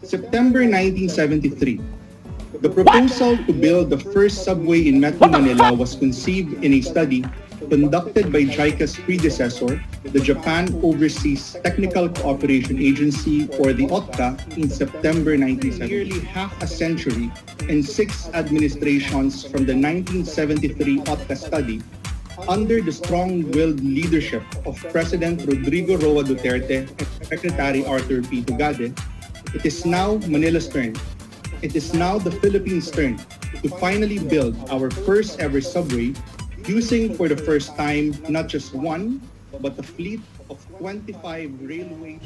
September 1973. The proposal to build the first subway in Metro Manila was conceived in a study conducted by JICA's predecessor, the Japan Overseas Technical Cooperation Agency, or the OTCA, in September 1970. Nearly half a century and 6 administrations from the 1973 OTCA study, under the strong-willed leadership of President Rodrigo Roa Duterte and Secretary Arthur P. Tugade, it is now Manila's turn. It is now the Philippines' turn to finally build our first ever subway, using for the first time not just one, but a fleet of 25 railway.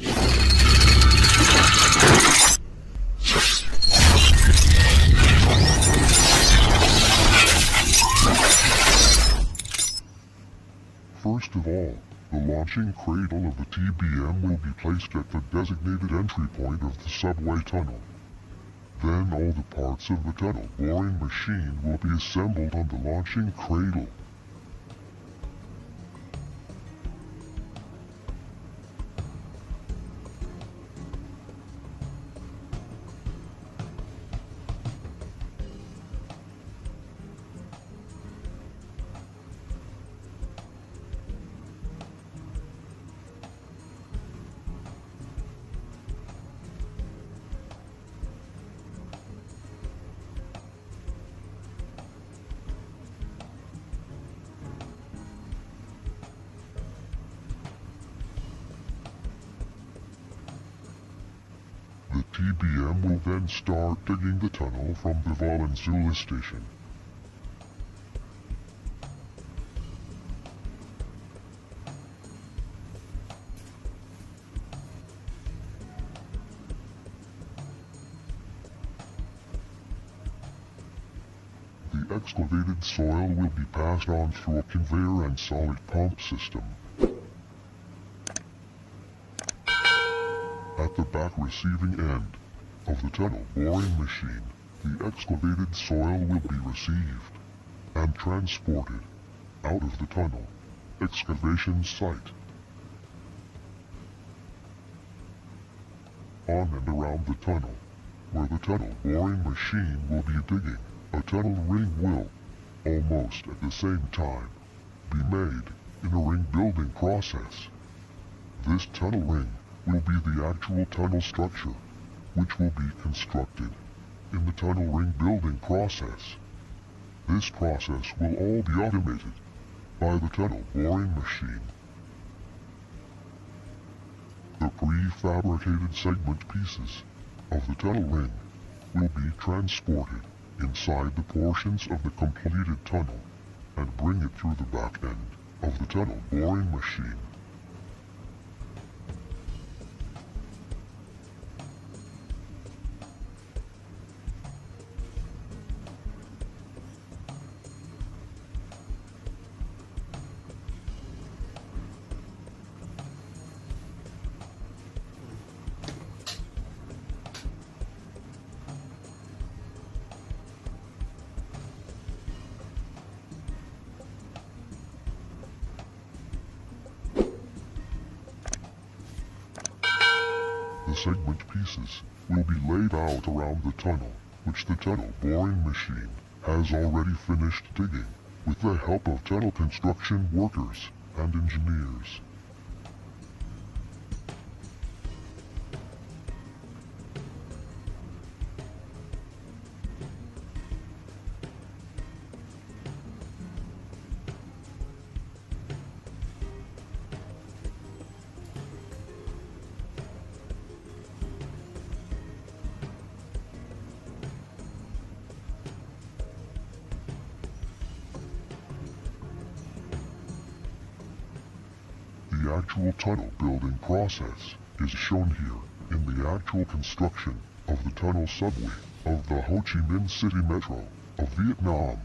First of all, the launching cradle of the TBM will be placed at the designated entry point of the subway tunnel. Then all the parts of the tunnel boring machine will be assembled on the launching cradle. The TBM will then start digging the tunnel from the Valenzuela station. The excavated soil will be passed on through a conveyor and solid pump system. At the back receiving end of the tunnel boring machine, the excavated soil will be received and transported out of the tunnel excavation site. On and around the tunnel, where the tunnel boring machine will be digging, a tunnel ring will, almost at the same time, be made in a ring building process. This tunnel ring will be the actual tunnel structure, which will be constructed in the tunnel ring building process. This process will all be automated by the tunnel boring machine. The prefabricated segment pieces of the tunnel ring will be transported inside the portions of the completed tunnel and bring it through the back end of the tunnel boring machine. The segment pieces will be laid out around the tunnel, which the tunnel boring machine has already finished digging with the help of tunnel construction workers and engineers. The actual tunnel building process is shown here in the actual construction of the tunnel subway of the Ho Chi Minh City Metro of Vietnam.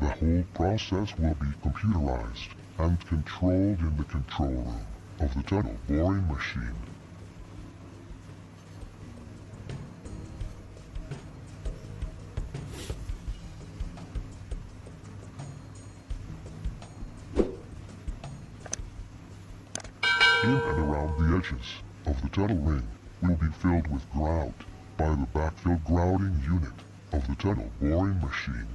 The whole process will be computerized and controlled in the control room of the tunnel boring machine. the edges of the tunnel ring will be filled with grout by the backfill grouting unit of the tunnel boring machine.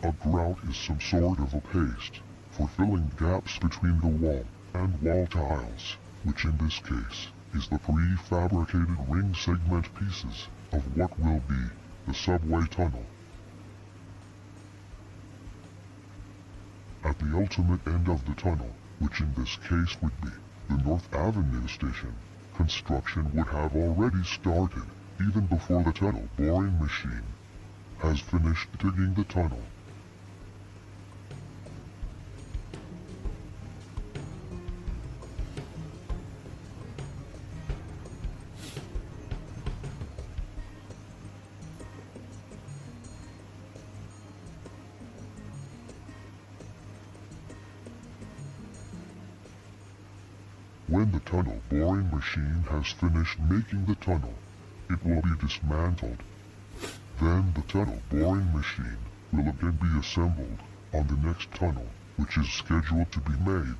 A grout is some sort of a paste for filling gaps between the wall and wall tiles, which in this case is the prefabricated ring segment pieces of what will be the subway tunnel. At the ultimate end of the tunnel, which in this case would be the North Avenue station, construction would have already started even before the tunnel boring machine has finished digging the tunnel. When the tunnel boring machine has finished making the tunnel, it will be dismantled. Then the tunnel boring machine will again be assembled on the next tunnel, which is scheduled to be made.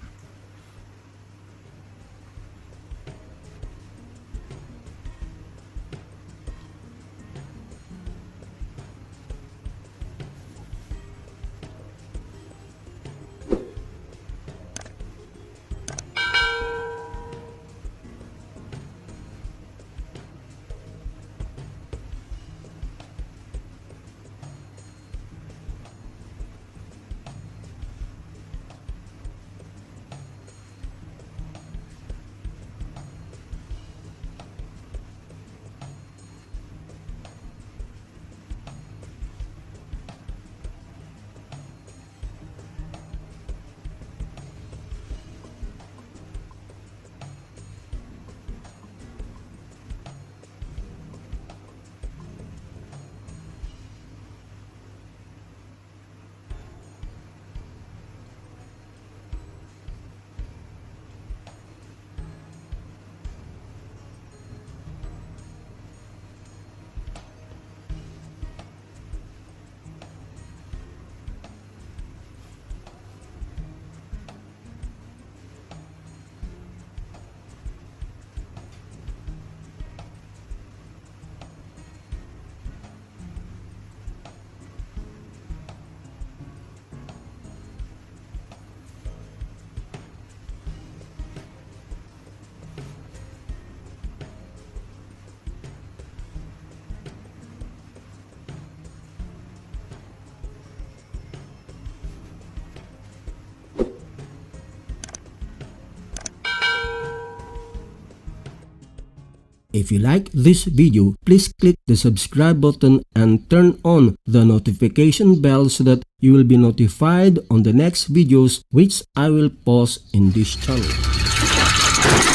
If you like this video, please click the subscribe button and turn on the notification bell so that you will be notified on the next videos which I will post in this channel.